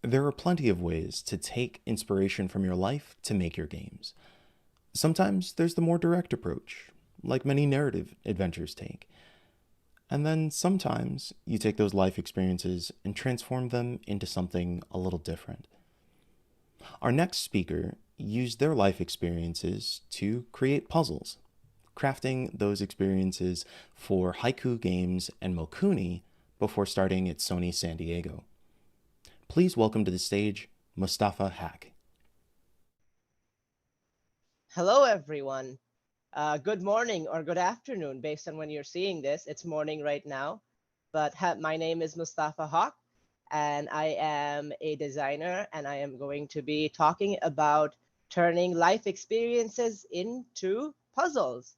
There are plenty of ways to take inspiration from your life to make your games. Sometimes there's the more direct approach, like many narrative adventures take. And then sometimes you take those life experiences and transform them into something a little different. Our next speaker used their life experiences to create puzzles, crafting those experiences for Haiku Games and Mokuni before starting at Sony San Diego. Please welcome to the stage Mustafa Hack. Hello, everyone. Good morning or good afternoon, based on when you're seeing this. It's morning right now, but my name is Mustafa Haq, and I am a designer, and I am going to be talking about turning life experiences into puzzles.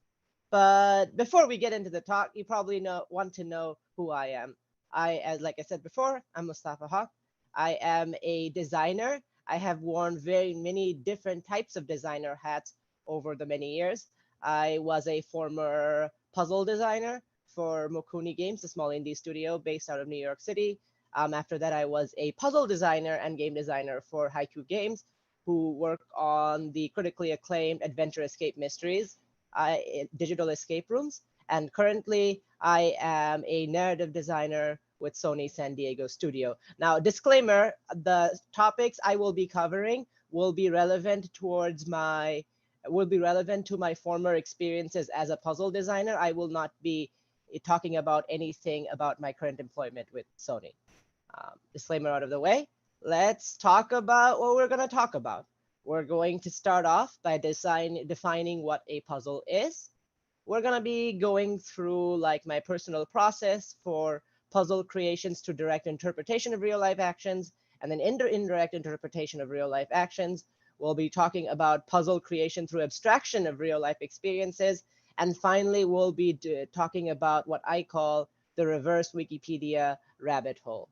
But before we get into the talk, you probably want to know who I am. Like I said before, I'm Mustafa Haq. I am a designer. I have worn very many different types of designer hats over the many years. I was a former puzzle designer for Mokuni Games, a small indie studio based out of New York City. After that, I was a puzzle designer and game designer for Haiku Games, who work on the critically acclaimed Adventure Escape Mysteries, digital escape rooms. And currently, I am a narrative designer with Sony San Diego Studio. Now, disclaimer, the topics I will be covering will be relevant to my former experiences as a puzzle designer. I will not be talking about anything about my current employment with Sony. Disclaimer out of the way. Let's talk about what we're going to talk about. We're going to start off by defining what a puzzle is. We're going to be going through like my personal process for puzzle creations to direct interpretation of real life actions, and then indirect interpretation of real life actions. We'll be talking about puzzle creation through abstraction of real life experiences. And finally, we'll be talking about what I call the reverse Wikipedia rabbit hole.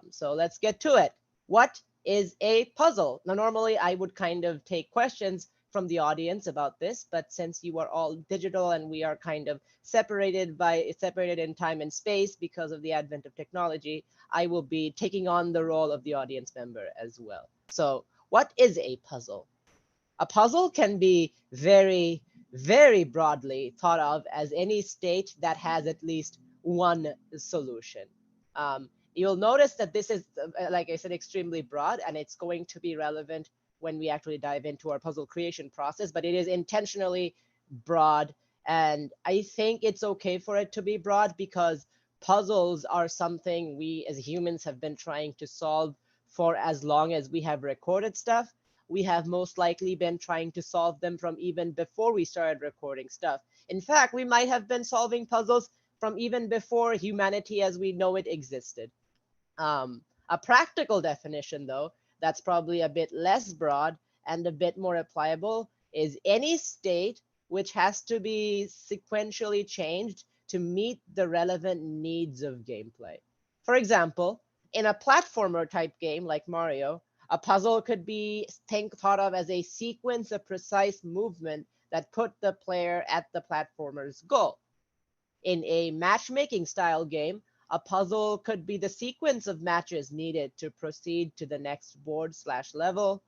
So let's get to it. What is a puzzle? Now, normally I would kind of take questions from the audience about this, but since you are all digital and we are kind of separated in time and space because of the advent of technology, I will be taking on the role of the audience member as well. So what is a puzzle? A puzzle can be very, very broadly thought of as any state that has at least one solution. You'll notice that this is, like I said, extremely broad, and it's going to be relevant when we actually dive into our puzzle creation process, but it is intentionally broad. And I think it's okay for it to be broad because puzzles are something we as humans have been trying to solve for as long as we have recorded stuff. We have most likely been trying to solve them from even before we started recording stuff. In fact, we might have been solving puzzles from even before humanity as we know it existed. A practical definition, though, that's probably a bit less broad and a bit more applicable is any state which has to be sequentially changed to meet the relevant needs of gameplay. For example, in a platformer type game like Mario, a puzzle could be thought of as a sequence of precise movement that put the player at the platformer's goal. In a matchmaking style game, a puzzle could be the sequence of matches needed to proceed to the next board/level.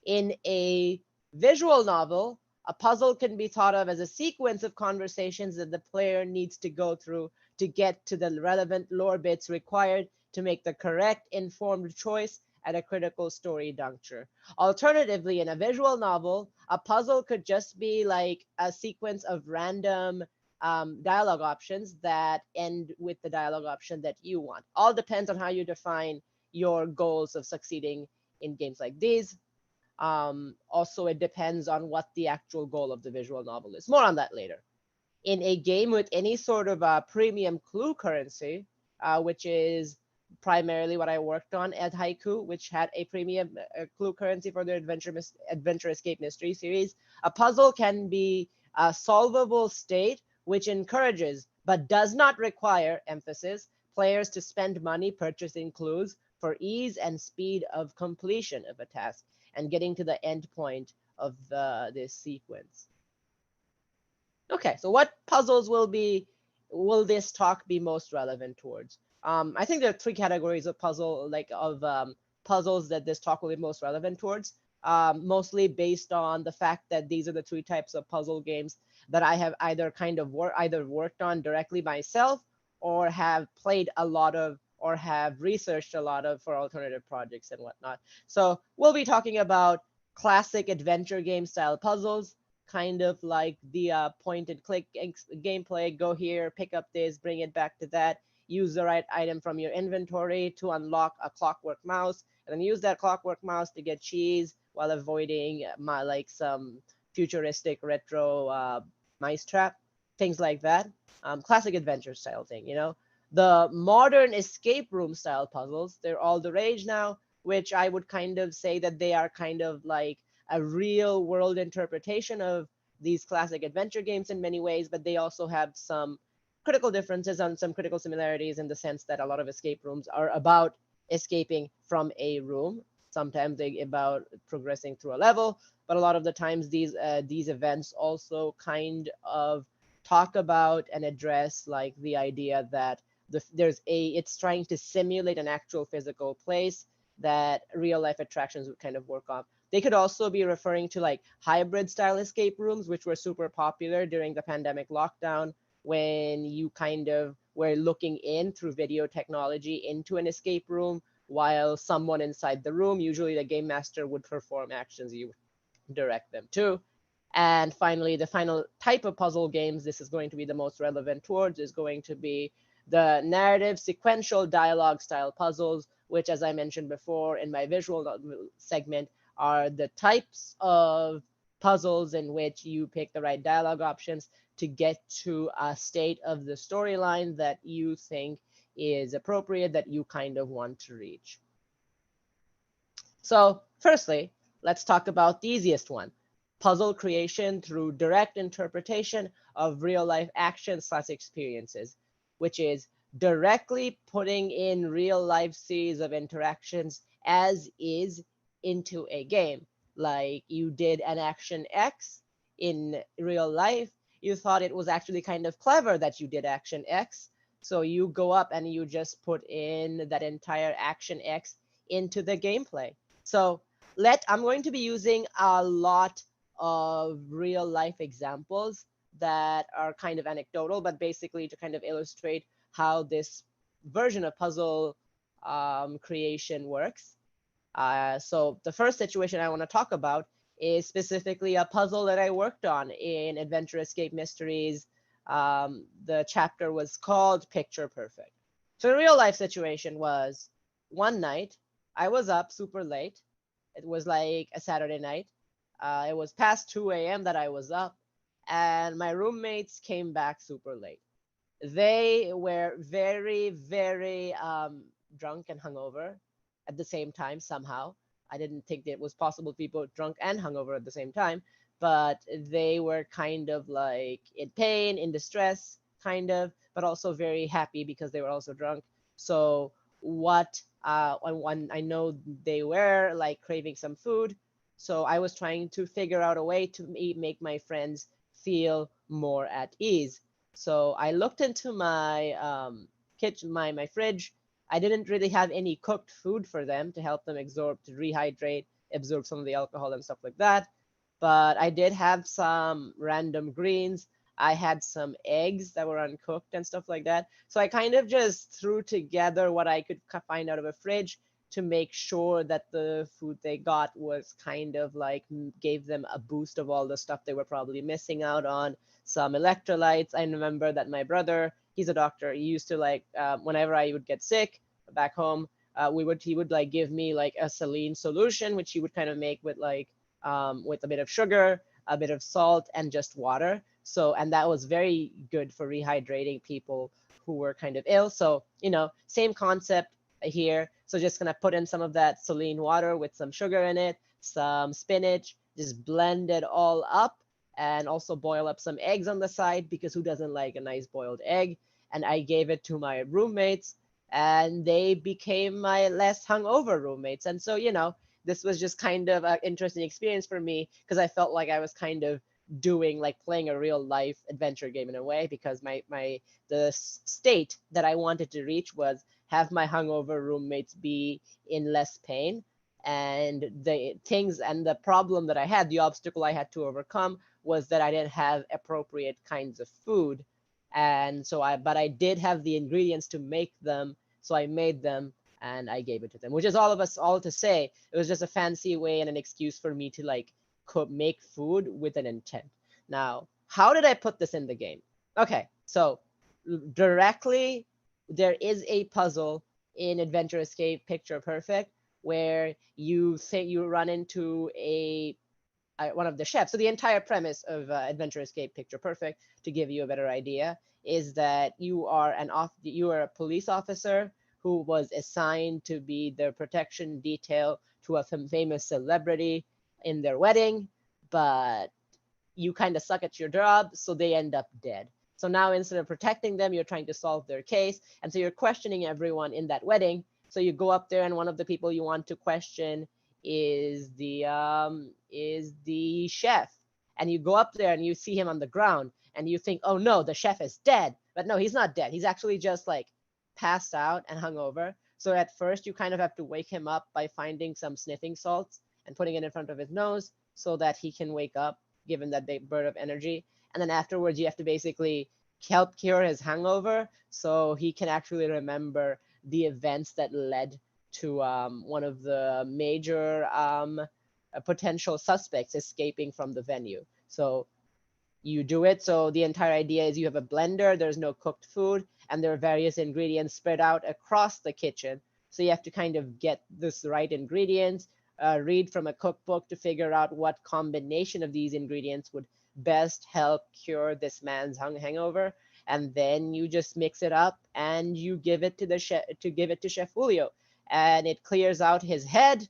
In a visual novel, a puzzle can be thought of as a sequence of conversations that the player needs to go through to get to the relevant lore bits required to make the correct informed choice at a critical story juncture. Alternatively, in a visual novel, a puzzle could just be like a sequence of random dialogue options that end with the dialogue option that you want. All depends on how you define your goals of succeeding in games like these. Also, it depends on what the actual goal of the visual novel is. More on that later. In a game with any sort of premium clue currency, which is primarily what I worked on at Haiku, which had a premium clue currency for their Adventure Escape Mystery series, a puzzle can be a solvable state which encourages but does not require, emphasis, players to spend money purchasing clues for ease and speed of completion of a task and getting to the end point of this sequence. Okay, so what puzzles will this talk be most relevant towards? I think there are three categories of puzzles that this talk will be most relevant towards, mostly based on the fact that these are the three types of puzzle games that I have either either worked on directly myself or have played a lot of or have researched a lot of for alternative projects and whatnot. So we'll be talking about classic adventure game style puzzles, kind of like the point and click gameplay. Go here, pick up this, bring it back to that. Use the right item from your inventory to unlock a clockwork mouse, and then use that clockwork mouse to get cheese while avoiding some futuristic retro mice trap, things like that. Classic adventure style thing, you know. The modern escape room style puzzles, they're all the rage now, which I would kind of say that they are kind of like a real world interpretation of these classic adventure games in many ways, but they also have some critical differences and some critical similarities in the sense that a lot of escape rooms are about escaping from a room. Sometimes they about progressing through a level, but a lot of the times these events also kind of talk about and address like the idea that it's trying to simulate an actual physical place that real life attractions would kind of work on. They could also be referring to like hybrid style escape rooms, which were super popular during the pandemic lockdown, when you kind of were looking in through video technology into an escape room while someone inside the room, usually the game master, would perform actions you direct them to. And finally, the final type of puzzle games this is going to be the most relevant towards is going to be the narrative sequential dialogue style puzzles, which, as I mentioned before in my visual segment, are the types of puzzles in which you pick the right dialogue options to get to a state of the storyline that you think is appropriate, that you kind of want to reach. So firstly, let's talk about the easiest one, puzzle creation through direct interpretation of real life actions/experiences, which is directly putting in real life series of interactions as is into a game. Like you did an action X in real life, you thought it was actually kind of clever that you did action X. So you go up and you just put in that entire action X into the gameplay. So I'm going to be using a lot of real life examples that are kind of anecdotal, but basically to kind of illustrate how this version of puzzle creation works. So the first situation I want to talk about is specifically a puzzle that I worked on in Adventure Escape Mysteries. The chapter was called Picture Perfect. So the real life situation was one night I was up super late. It was like a Saturday night. It was past 2 a.m. that I was up, and my roommates came back super late. They were very, very drunk and hungover at the same time somehow. I didn't think that it was possible to be both drunk and hungover at the same time, but they were kind of like in pain, in distress, kind of, but also very happy because they were also drunk. So I know they were like craving some food. So I was trying to figure out a way to make my friends feel more at ease. So I looked into my kitchen, my fridge. I didn't really have any cooked food for them to help them to rehydrate, absorb some of the alcohol and stuff like that. But I did have some random greens. I had some eggs that were uncooked and stuff like that. So I kind of just threw together what I could find out of a fridge to make sure that the food they got was kind of like gave them a boost of all the stuff they were probably missing out on. Some electrolytes. I remember that my brother, he's a doctor. He used to like whenever I would get sick back home, he would like give me like a saline solution, which he would kind of make with with a bit of sugar, a bit of salt, and just water. So, and that was very good for rehydrating people who were kind of ill. So, same concept here. So just gonna put in some of that saline water with some sugar in it, some spinach, just blend it all up, and also boil up some eggs on the side because who doesn't like a nice boiled egg? And I gave it to my roommates, and they became my less hungover roommates. And so, this was just kind of an interesting experience for me because I felt like I was kind of playing a real life adventure game in a way, because the state that I wanted to reach was have my hungover roommates be in less pain. And the problem that I had, the obstacle I had to overcome was that I didn't have appropriate kinds of food. And so but I did have the ingredients to make them. So I made them and I gave it to them, which is all to say, it was just a fancy way and an excuse for me to like make food with an intent. Now, how did I put this in the game? Okay, so directly, there is a puzzle in Adventure Escape Picture Perfect where you run into one of the chefs. So the entire premise of Adventure Escape Picture Perfect, to give you a better idea, is that you are a police officer who was assigned to be the protection detail to a famous celebrity in their wedding, but you kind of suck at your job, so they end up dead. So now instead of protecting them, you're trying to solve their case. And so you're questioning everyone in that wedding. So you go up there, and one of the people you want to question is the chef. And you go up there and you see him on the ground and you think, oh no, the chef is dead. But no, he's not dead. He's actually just like passed out and hungover. So at first you kind of have to wake him up by finding some sniffing salts and putting it in front of his nose so that he can wake up, given that they burn of energy. And then afterwards, you have to basically help cure his hangover so he can actually remember the events that led to one of the major potential suspects escaping from the venue. So you do it. So the entire idea is you have a blender, there's no cooked food, and there are various ingredients spread out across the kitchen. So you have to kind of get this right ingredients, read from a cookbook to figure out what combination of these ingredients would best help cure this man's hangover. And then you just mix it up and you give it to the chef, Chef Julio, and it clears out his head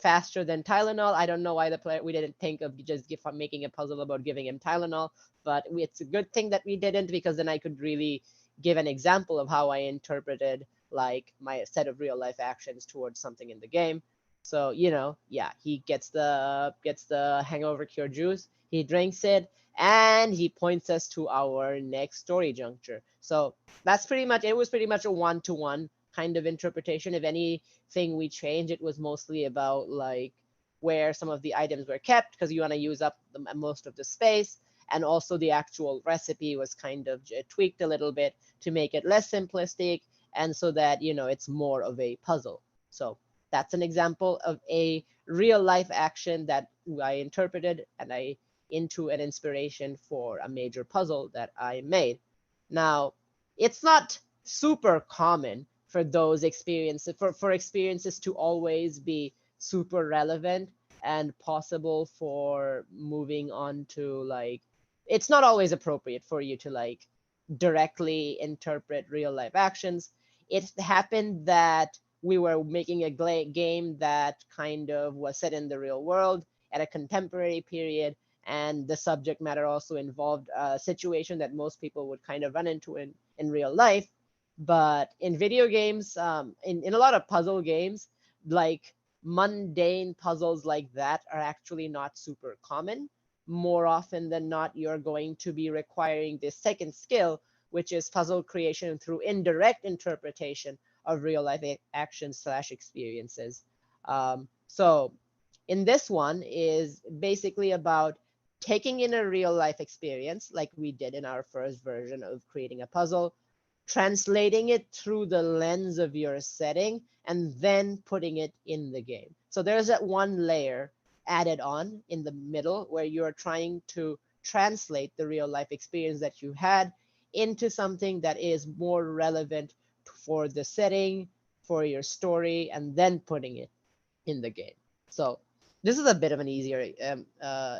faster than Tylenol. I don't know why we didn't think of just making a puzzle about giving him Tylenol, but it's a good thing that we didn't, because then I could really give an example of how I interpreted like my set of real life actions towards something in the game. So, yeah, he gets the hangover cure juice, he drinks it, and he points us to our next story juncture. So it was pretty much a one-to-one kind of interpretation. If anything we changed, it was mostly about like where some of the items were kept, because you want to use up most of the space. And also the actual recipe was kind of tweaked a little bit to make it less simplistic, and so that, it's more of a puzzle. So that's an example of a real life action that I interpreted and into an inspiration for a major puzzle that I made. Now, it's not super common for those experiences, for experiences to always be super relevant and possible for moving on to like, it's not always appropriate for you to like directly interpret real life actions. It happened that we were making a game that kind of was set in the real world at a contemporary period, and the subject matter also involved a situation that most people would kind of run into in real life. But in video games, in a lot of puzzle games, like mundane puzzles like that are actually not super common. More often than not, you're going to be requiring this second skill, which is puzzle creation through indirect interpretation of real life actions / experiences. So in this one is basically about taking in a real life experience like we did in our first version of creating a puzzle, translating it through the lens of your setting, and then putting it in the game. So there's that one layer added on in the middle where you're trying to translate the real life experience that you had into something that is more relevant for the setting, for your story, and then putting it in the game. So this is a bit of an easier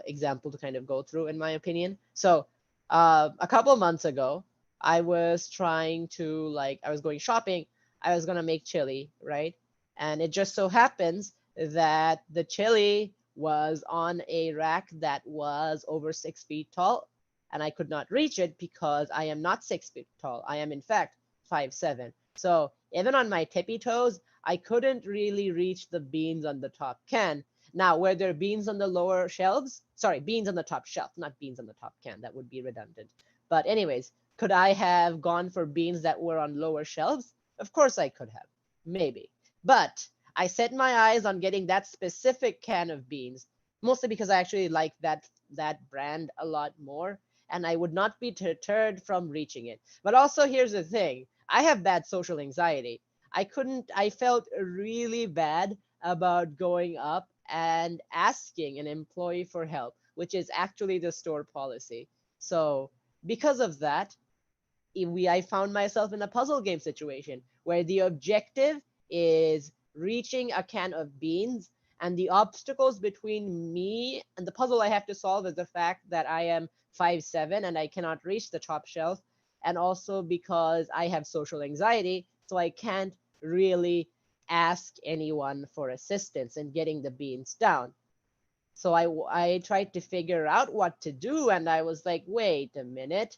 example to kind of go through, in my opinion. So a couple of months ago, I was trying to I was going shopping. I was gonna make chili, right? And it just so happens that the chili was on a rack that was over 6 feet tall, and I could not reach it because I am not 6 feet tall. I am in fact 5'7". So even on my tippy toes, I couldn't really reach the beans on the top can. Now, were there beans on the lower shelves? Sorry, beans on the top shelf, not beans on the top can. That would be redundant. But anyways, could I have gone for beans that were on lower shelves? Of course I could have, maybe. But I set my eyes on getting that specific can of beans, mostly because I actually like that brand a lot more, and I would not be deterred from reaching it. But also, here's the thing: I have bad social anxiety. I felt really bad about going up and asking an employee for help, which is actually the store policy. So because of that, I found myself in a puzzle game situation where the objective is reaching a can of beans, and the obstacles between me and the puzzle I have to solve is the fact that I am 5'7" and I cannot reach the top shelf, and also because I have social anxiety, so I can't really ask anyone for assistance in getting the beans down. So I tried to figure out what to do, and I was like, wait a minute,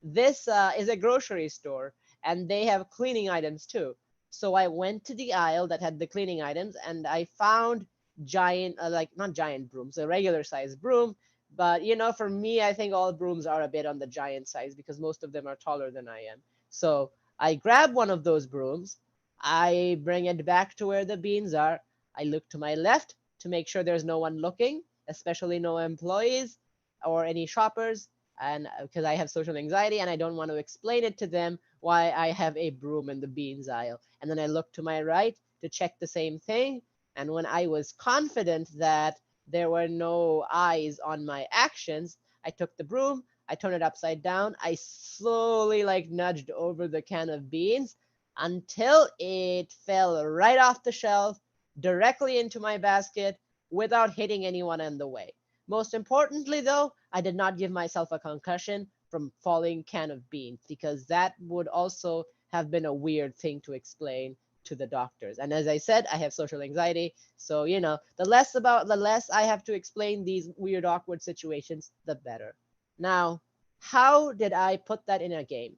this is a grocery store, and they have cleaning items too. So I went to the aisle that had the cleaning items, and I found giant, like not giant brooms, a regular size broom. But for me, I think all brooms are a bit on the giant size because most of them are taller than I am. So I grab one of those brooms, I bring it back to where the beans are. I look to my left to make sure there's no one looking, especially no employees or any shoppers, and because I have social anxiety and I don't want to explain it to them why I have a broom in the beans aisle. And then I look to my right to check the same thing. And when I was confident that there were no eyes on my actions, I took the broom, I turned it upside down, I slowly like nudged over the can of beans until it fell right off the shelf directly into my basket without hitting anyone in the way. Most importantly, though, I did not give myself a concussion from falling can of beans because that would also have been a weird thing to explain to the doctors. And as I said, I have social anxiety, so the less I have to explain these weird awkward situations, the better. Now, how did I put that in a game?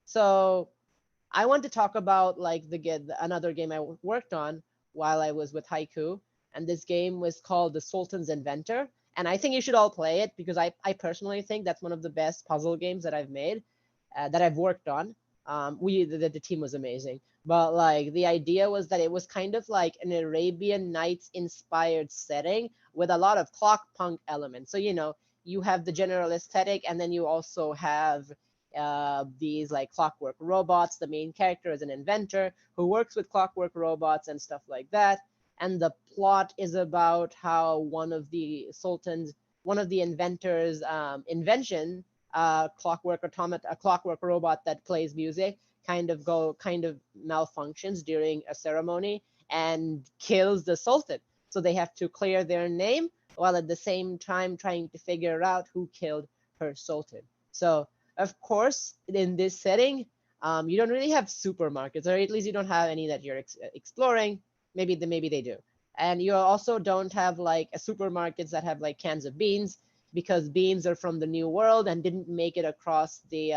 So I want to talk about like another game I worked on while I was with Haiku, and this game was called The Sultan's Inventor. And I think you should all play it because I personally think that's one of the best puzzle games that I've made, that I've worked on. The team was amazing, but like the idea was that it was kind of like an Arabian Nights inspired setting with a lot of clock punk elements. So you have the general aesthetic, and then you also have these like clockwork robots. The main character is an inventor who works with clockwork robots and stuff like that. And the plot is about how one of the inventors' invention, a clockwork robot that plays music, kind of malfunctions during a ceremony and kills the sultan. So they have to clear their name while at the same time trying to figure out who killed her sultan. So of course, in this setting, you don't really have supermarkets, or at least you don't have any that you're exploring. Maybe they do, and you also don't have like supermarkets that have like cans of beans because beans are from the New World and didn't make it across the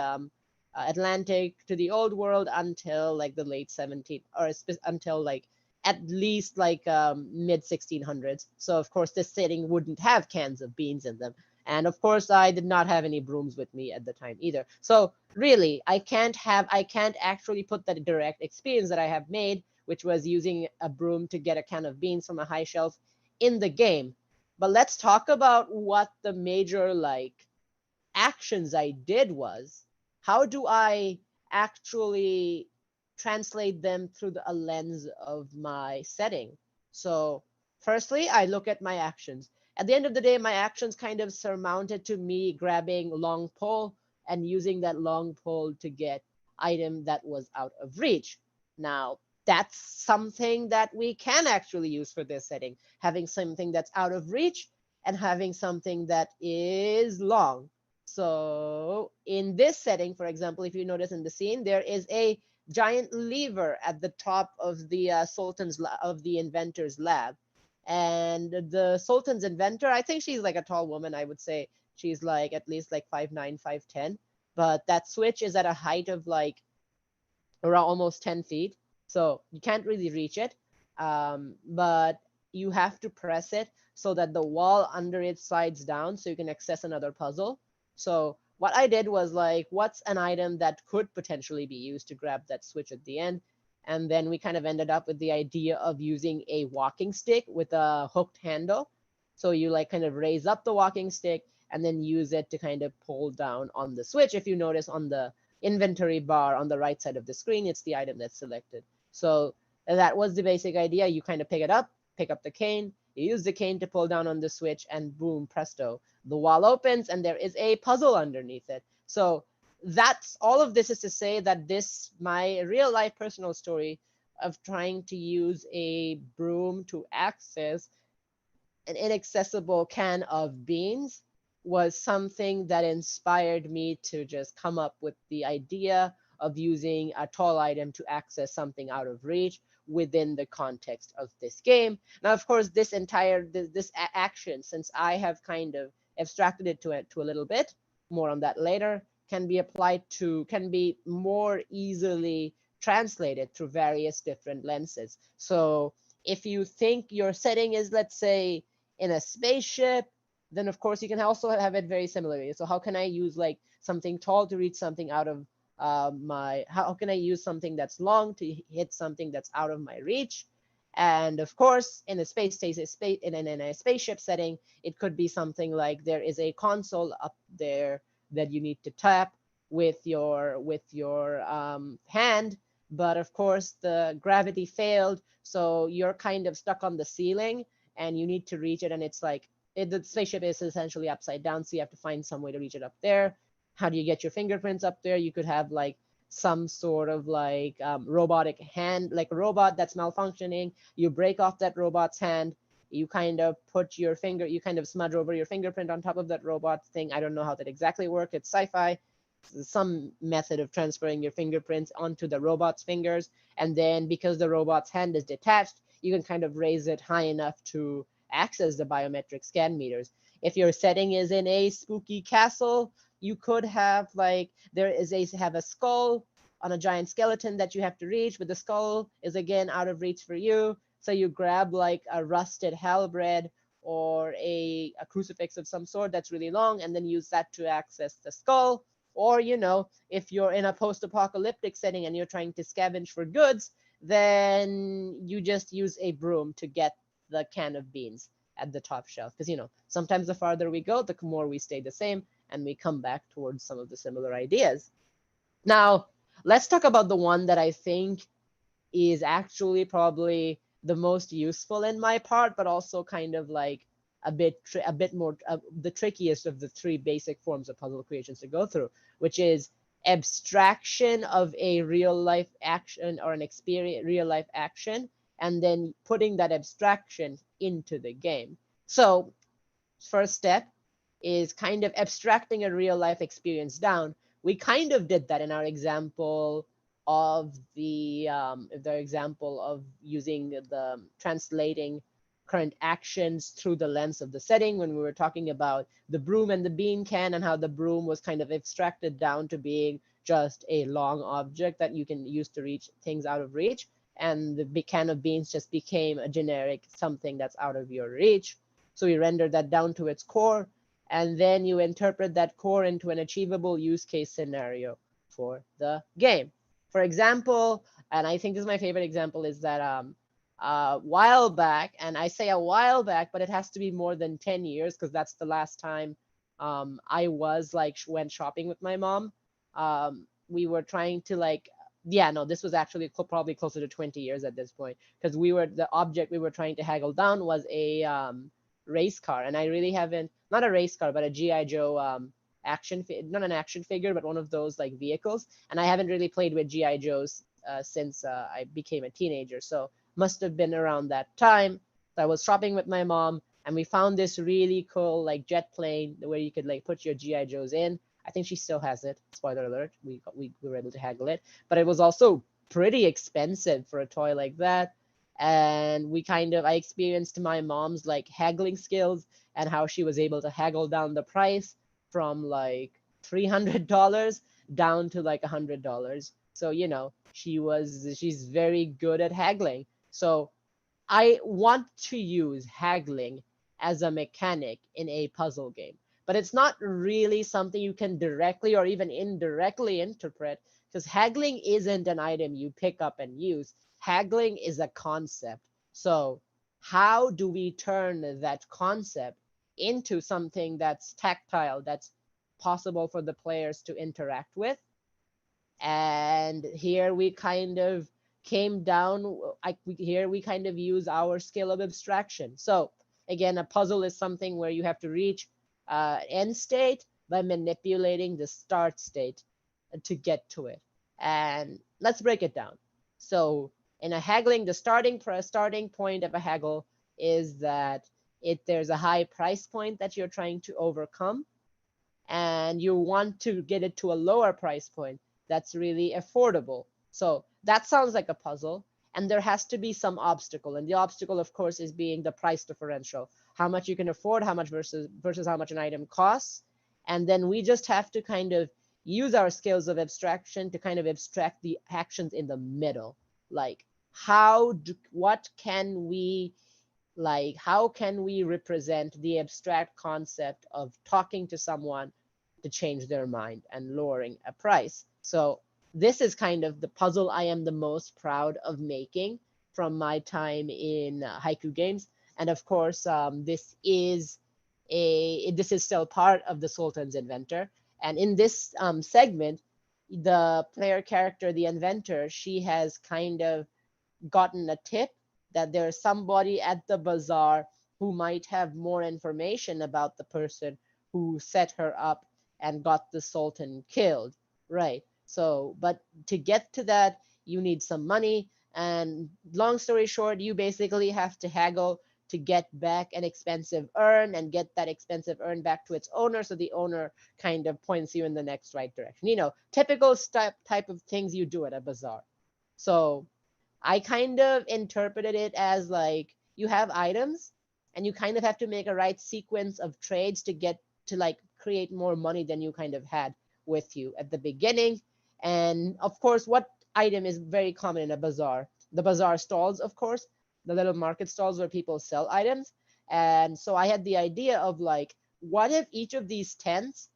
Atlantic to the Old World until like the late 17th or until like at least like mid 1600s. So of course, this setting wouldn't have cans of beans in them. And of course, I did not have any brooms with me at the time either. So really, I can't actually put that direct experience that I have made, which was using a broom to get a can of beans from a high shelf, in the game. But let's talk about what the major like actions I did was. How do I actually translate them through a lens of my setting? So firstly, I look at my actions. At the end of the day, my actions kind of surmounted to me grabbing long pole and using that long pole to get item that was out of reach. Now, that's something that we can actually use for this setting, having something that's out of reach and having something that is long. So in this setting, for example, if you notice in the scene, there is a giant lever at the top of the of the inventor's lab. And the Sultan's inventor, I think she's like a tall woman. I would say she's like at least like 5'9", 5'10". But that switch is at a height of like around almost 10 feet. So you can't really reach it. But you have to press it so that the wall under it slides down so you can access another puzzle. So what I did was like, what's an item that could potentially be used to grab that switch at the end? And then we kind of ended up with the idea of using a walking stick with a hooked handle. So you like kind of raise up the walking stick and then use it to kind of pull down on the switch. If you notice on the inventory bar on the right side of the screen, it's the item that's selected. So that was the basic idea. You kind of pick it up, pick up the cane, you use the cane to pull down on the switch, and boom, presto, the wall opens and there is a puzzle underneath it. So that's all of this is to say that this, my real life personal story of trying to use a broom to access an inaccessible can of beans was something that inspired me to just come up with the idea of using a tall item to access something out of reach within the context of this game. Now, of course, this entire this action, since I have kind of abstracted it to a little bit, more on that later, can be applied to, can be more easily translated through various different lenses. So if you think your setting is, let's say, in a spaceship, then of course you can also have it very similarly. So how can I use like something tall to reach something out of how can I use something that's long to hit something that's out of my reach? And of course, in a in a spaceship setting, it could be something like there is a console up there that you need to tap with your hand, but of course the gravity failed, so you're kind of stuck on the ceiling and you need to reach it, and it's like the spaceship is essentially upside down, so you have to find some way to reach it up there. How do you get your fingerprints up there? You could have like some sort of like robotic hand, like a robot that's malfunctioning. You break off that robot's hand. You kind of put your finger, you kind of smudge over your fingerprint on top of that robot thing. I don't know how that exactly works. It's sci-fi. Some method of transferring your fingerprints onto the robot's fingers. And then because the robot's hand is detached, you can kind of raise it high enough to access the biometric scan meters. If your setting is in a spooky castle, you could have like have a skull on a giant skeleton that you have to reach, but the skull is again out of reach for you. So you grab like a rusted halberd or a crucifix of some sort that's really long, and then use that to access the skull. Or, you know, if you're in a post-apocalyptic setting and you're trying to scavenge for goods, then you just use a broom to get the can of beans at the top shelf. Because, you know, sometimes the farther we go, the more we stay the same and we come back towards some of the similar ideas. Now, let's talk about the one that I think is actually probably the most useful in my part, but also kind of like a bit more the trickiest of the three basic forms of puzzle creations to go through, which is abstraction of a real life action or an experience real life action, and then putting that abstraction into the game. So first step is kind of abstracting a real life experience down. We kind of did that in our example of the example of using the translating current actions through the lens of the setting, when we were talking about the broom and the bean can, and how the broom was kind of abstracted down to being just a long object that you can use to reach things out of reach, and the can of beans just became a generic something that's out of your reach. So we render that down to its core, and then you interpret that core into an achievable use case scenario for the game. For example, and I think this is my favorite example, is that a while back, and I say a while back, but it has to be more than 10 years because that's the last time I was like went shopping with my mom. We were trying to like, yeah, no, this was actually probably closer to 20 years at this point, because the object we were trying to haggle down was a race car, and I really haven't, not a race car, but a GI Joe not an action figure, but one of those like vehicles, and I haven't really played with GI Joes since I became a teenager, so must have been around that time. So I was shopping with my mom, and we found this really cool like jet plane where you could like put your GI Joes in. I think she still has it. Spoiler alert, we were able to haggle it, but it was also pretty expensive for a toy like that. And I experienced my mom's like haggling skills and how she was able to haggle down the price from like $300 down to like $100. So, you know, she's very good at haggling. So I want to use haggling as a mechanic in a puzzle game, but it's not really something you can directly or even indirectly interpret, because haggling isn't an item you pick up and use. Haggling is a concept. So how do we turn that concept into something that's tactile, that's possible for the players to interact with? And here we kind of came down, here we kind of use our skill of abstraction. So again, a puzzle is something where you have to reach end state by manipulating the start state to get to it. And let's break it down. So in a haggling, the starting point of a haggle is that there's a high price point that you're trying to overcome, and you want to get it to a lower price point that's really affordable. So that sounds like a puzzle, and there has to be some obstacle. And the obstacle, of course, is being the price differential, how much you can afford, how much versus how much an item costs. And then we just have to kind of use our skills of abstraction to kind of abstract the actions in the middle. Like what can we how can we represent the abstract concept of talking to someone to change their mind and lowering a price? So this is kind of the puzzle I am the most proud of making from my time in Haiku Games. And of course, this is still part of the Sultan's Inventor. And in this segment, the player character, the inventor, she has kind of gotten a tip that there's somebody at the bazaar who might have more information about the person who set her up and got the Sultan killed, right? So, but to get to that, you need some money. And long story short, you basically have to haggle to get back an expensive urn and get that expensive urn back to its owner, so the owner kind of points you in the next right direction. Typical type of things you do at a bazaar. So I kind of interpreted it as like you have items and you kind of have to make a right sequence of trades to get to create more money than you kind of had with you at the beginning. And of course, what item is very common in a bazaar? The bazaar stalls, of course, the little market stalls where people sell items. And so I had the idea of what if each of these tents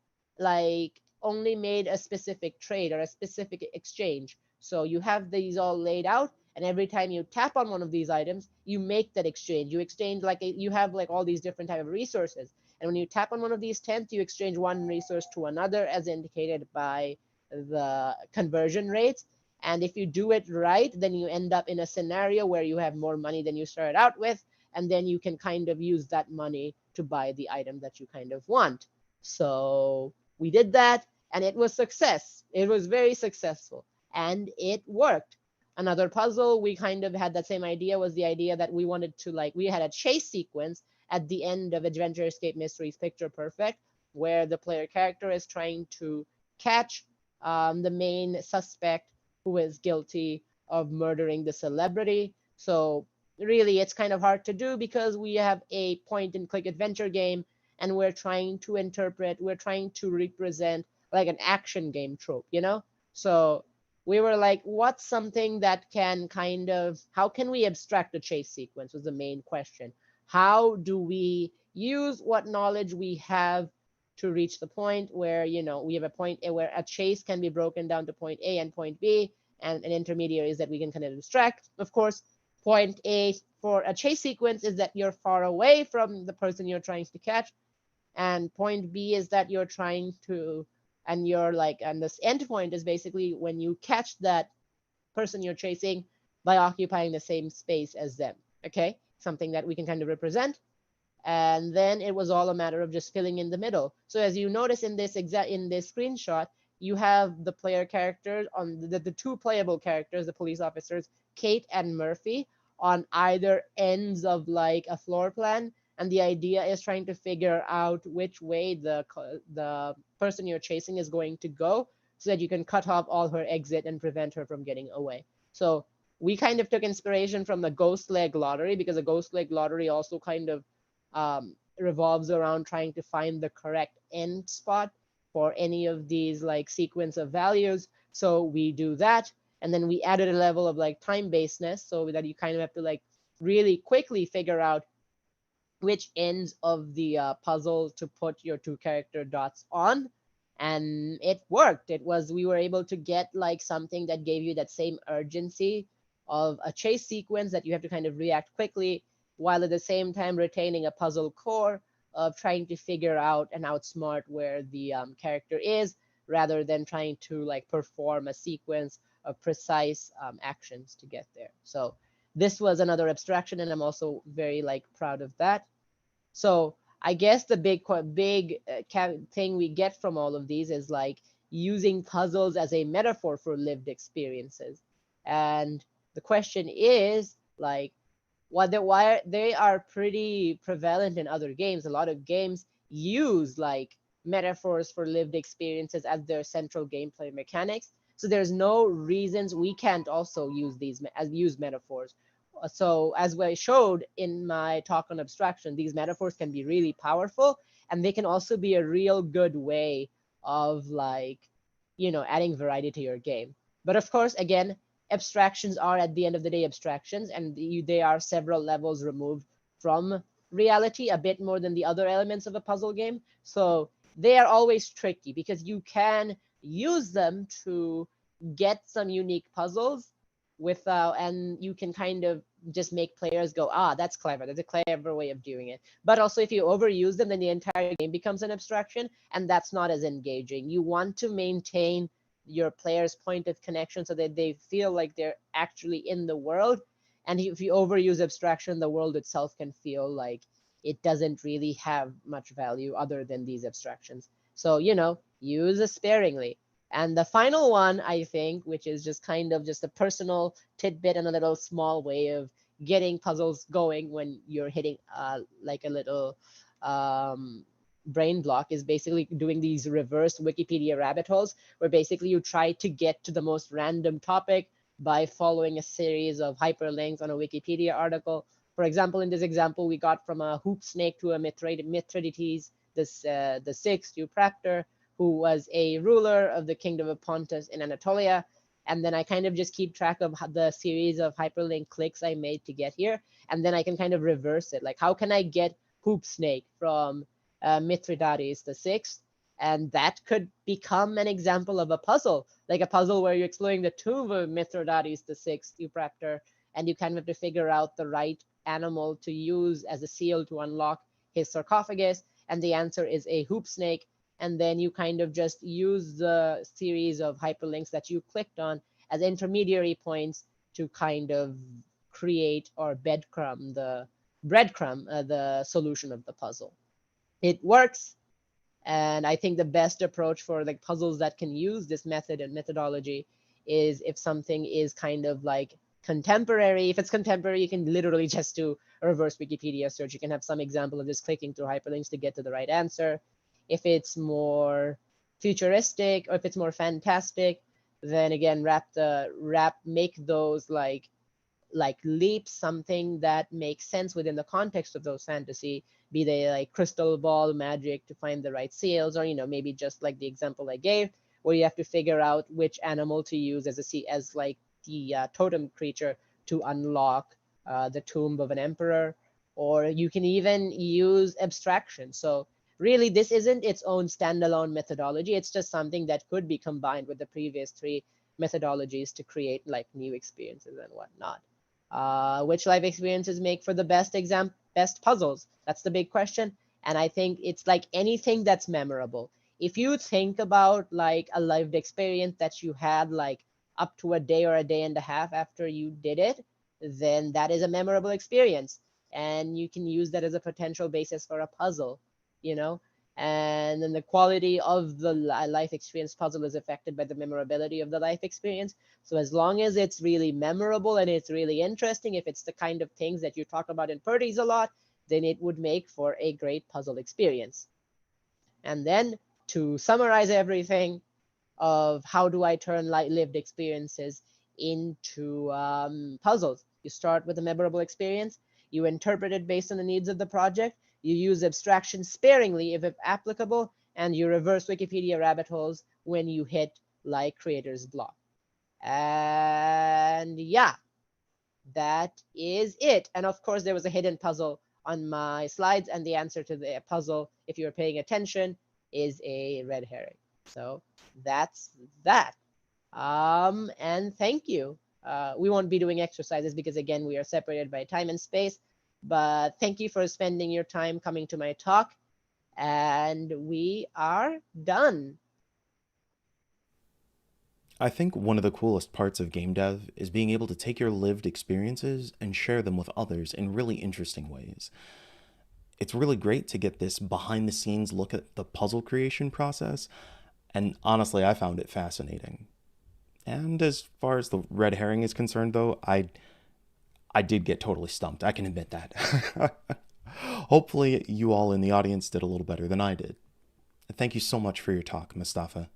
only made a specific trade or a specific exchange? So you have these all laid out, and every time you tap on one of these items, you make that exchange. You exchange you have all these different type of resources. And when you tap on one of these tents, you exchange one resource to another as indicated by the conversion rates. And if you do it right, then you end up in a scenario where you have more money than you started out with, and then you can kind of use that money to buy the item that you kind of want. So we did that, and it was success. It was very successful, and it worked. Another puzzle we kind of had that same idea was the idea that we wanted to we had a chase sequence at the end of Adventure Escape Mysteries Picture Perfect, where the player character is trying to catch the main suspect who is guilty of murdering the celebrity. So really, it's kind of hard to do because we have a point-and-click adventure game, and we're trying to represent an action game trope, So we were like, what's something that can how can we abstract a chase sequence was the main question. How do we use what knowledge we have to reach the point where, we have a point where a chase can be broken down to point A and point B, and an intermediary is that we can kind of abstract. Of course, point A for a chase sequence is that you're far away from the person you're trying to catch, and point B is that you're trying to, and you're and this end point is basically when you catch that person you're chasing by occupying the same space as them. Okay, something that we can kind of represent. And then it was all a matter of just filling in the middle. So as you notice in this screenshot, you have the player characters on the two playable characters, the police officers, Kate and Murphy, on either ends of a floor plan. And the idea is trying to figure out which way the person you're chasing is going to go, so that you can cut off all her exit and prevent her from getting away. So we kind of took inspiration from the Ghost Leg Lottery, because the Ghost Leg Lottery also kind of revolves around trying to find the correct end spot for any of these sequence of values. So we do that, and then we added a level of time-basedness, so that you kind of have to really quickly figure out which ends of the puzzle to put your two character dots on. and it worked. We were able to get like something that gave you that same urgency of a chase sequence that you have to kind of react quickly, while at the same time retaining a puzzle core of trying to figure out and outsmart where the character is, rather than trying to like perform a sequence of precise actions to get there. So this was another abstraction, and I'm also very like proud of that. So I guess the thing we get from all of these is like using puzzles as a metaphor for lived experiences. And the question is like, why they are pretty prevalent in other games. A lot of games use like metaphors for lived experiences as their central gameplay mechanics. So there's no reasons we can't also use use metaphors. So as I showed in my talk on abstraction, these metaphors can be really powerful, and they can also be a real good way of like, adding variety to your game. But of course, again, abstractions are at the end of the day abstractions, and they are several levels removed from reality, a bit more than the other elements of a puzzle game. So they are always tricky because you can use them to get some unique puzzles without, and you can kind of just make players go, that's clever, that's a clever way of doing it. But also if you overuse them, then the entire game becomes an abstraction, and that's not as engaging. You want to maintain your player's point of connection so that they feel like they're actually in the world. And if you overuse abstraction, the world itself can feel like it doesn't really have much value other than these abstractions. So, use it sparingly. And the final one, I think, which is just kind of just a personal tidbit and a little small way of getting puzzles going when you're hitting like a little brain block, is basically doing these reverse Wikipedia rabbit holes, where basically you try to get to the most random topic by following a series of hyperlinks on a Wikipedia article. For example, in this example, we got from a hoop snake to a Mithridates, the sixth Eupraptor, who was a ruler of the kingdom of Pontus in Anatolia. And then I kind of just keep track of the series of hyperlink clicks I made to get here. And then I can kind of reverse it. Like, how can I get hoop snake from Mithridates the sixth? And that could become an example of a puzzle, like a puzzle where you're exploring the tomb of Mithridates the sixth Eupraptor, and you kind of have to figure out the right animal to use as a seal to unlock his sarcophagus. And the answer is a hoop snake. And then you kind of just use the series of hyperlinks that you clicked on as intermediary points to kind of create or breadcrumb the solution of the puzzle. It works. And I think the best approach for like puzzles that can use this method and methodology is if something is kind of like contemporary. If it's contemporary, you can literally just do a reverse Wikipedia search. You can have some example of just clicking through hyperlinks to get to the right answer. If it's more futuristic, or if it's more fantastic, then again, make those like leaps, something that makes sense within the context of those fantasy, be they like crystal ball magic to find the right seals, or maybe just like the example I gave, where you have to figure out which animal to use as the totem creature to unlock the tomb of an emperor. Or you can even use abstraction. So really, this isn't its own standalone methodology. It's just something that could be combined with the previous three methodologies to create like new experiences and whatnot. Which life experiences make for the best puzzles? That's the big question. And I think it's like anything that's memorable. If you think about like a lived experience that you had like up to a day or a day and a half after you did it, then that is a memorable experience. And you can use that as a potential basis for a puzzle, and then the quality of the life experience puzzle is affected by the memorability of the life experience. So as long as it's really memorable and it's really interesting, if it's the kind of things that you talk about in Purdy's a lot, then it would make for a great puzzle experience. And then to summarize everything of how do I turn lived experiences into puzzles, you start with a memorable experience, you interpret it based on the needs of the project, you use abstraction sparingly if applicable, and you reverse Wikipedia rabbit holes when you hit like creator's block. And yeah, that is it. And of course, there was a hidden puzzle on my slides, and the answer to the puzzle, if you're paying attention, is a red herring. So that's that. And thank you. We won't be doing exercises because again, we are separated by time and space, but thank you for spending your time coming to my talk, and we are done. I think one of the coolest parts of game dev is being able to take your lived experiences and share them with others in really interesting ways. It's really great to get this behind the scenes look at the puzzle creation process, and honestly, I found it fascinating. And as far as the red herring is concerned, though, I did get totally stumped. I can admit that. Hopefully, you all in the audience did a little better than I did. Thank you so much for your talk, Mustafa.